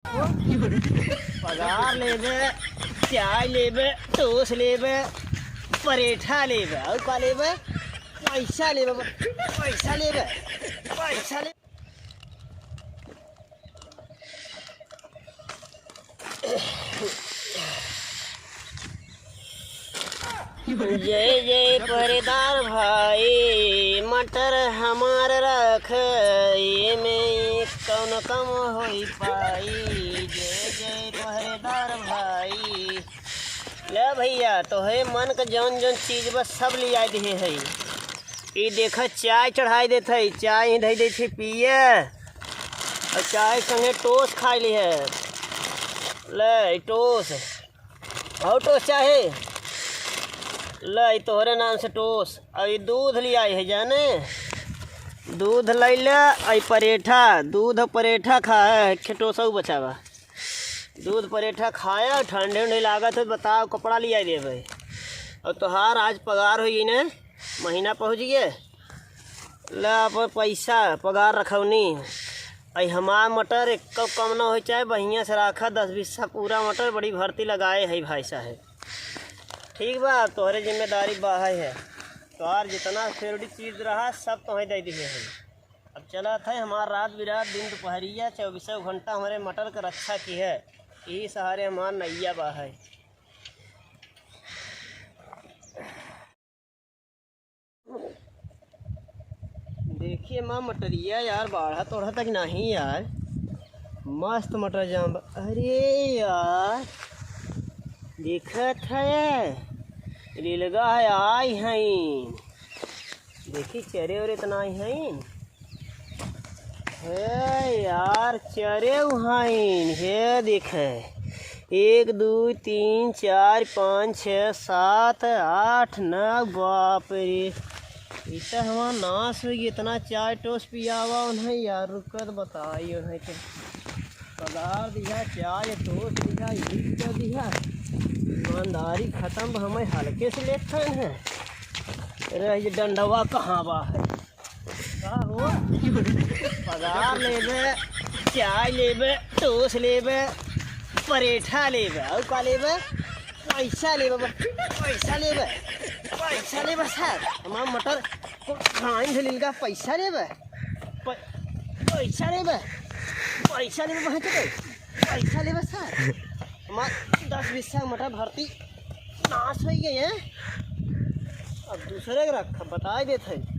पगार लेबे, चाय लेबे, टोस्ट लेबे, परेठा लेबे और का लेबे, पैसा लेबे, पैसा लेबे, पैसा ले। जय जय परेदार भाई, मटर हमार रख ये में कौन कम होई पाई। जय जय परेदार भाई। ले भैया तो है मन का जौन जौन चीज बस सब ले आए दिए है। ये देखा चाय चढ़ाई देते है, चाय ही धई दे थे पिए और चाय संगे टोस्ट खा ली है। ले टोस्ट और टोस्ट चाहे ले तोहरे नाम से टोस्ट और दूध ले आई है जाने। दूध ले ले आई परेठा, दूध परेठा खाए टोस्ट बचावा। दूध परेठा खाया ठंडे उंडे लागत है बताओ कपड़ा ले आई दे भाई। और तोहार आज पगार हुई ने महीना पहुँच गए। ले आप पैसा पगार रखौनी आई हमार मटर एक कम ना हो चाहे बढ़िया से रखा 10-20 पूरा मटर बड़ी भर्ती लगाए है भाई साहब। ठीक बा तोहरे जिम्मेदारी बाहर है। तोहार जितना फेवरेट चीज़ रहा सब तुम्हें दे दिए है। अब चला था हमार रात बिरात दिन दोपहरिया 24 घंटा हमारे मटर का रक्षा की है। यही सहारे हमार नैया बाहर। देखिए माँ मटरिया यार बाढ़ा तोड़ा तक नहीं यार, मस्त मटर जाम। अरे यार दिखत है रेलगा है आई हैं। देखी चरे और इतना ही हैं है यार चरे हैं। हे देखे 1 2 3 4 5 6 7 8 9 बाप रे इतना हमारा नाश हो गया। इतना चाय टोस्ट पियावा उन्हें यार रुकत बताई उन्हें के पगार दिया चाय टोस्ट दिया यही क्या दिया। ईमानदारी खत्म हमें हल्के से लेते हैं। रह डंडवा कहाँ बा है का हो। पगार लेबे, चाय लेबे, टोस्ट लेबे, परेठा लेबे और का लेबे, पैसा लेबे, पैसा लेबे, पैसा लेबे सर। हमार मटर को खाइन से लेगा पैसा लेबे, पैसा लेबे, पैसा लेबे वहाँ चले पैसा लेबे सर। हमार 10-20 मटर भर्ती नाश हो गई है। अब दूसरे के रखा बता देते हैं।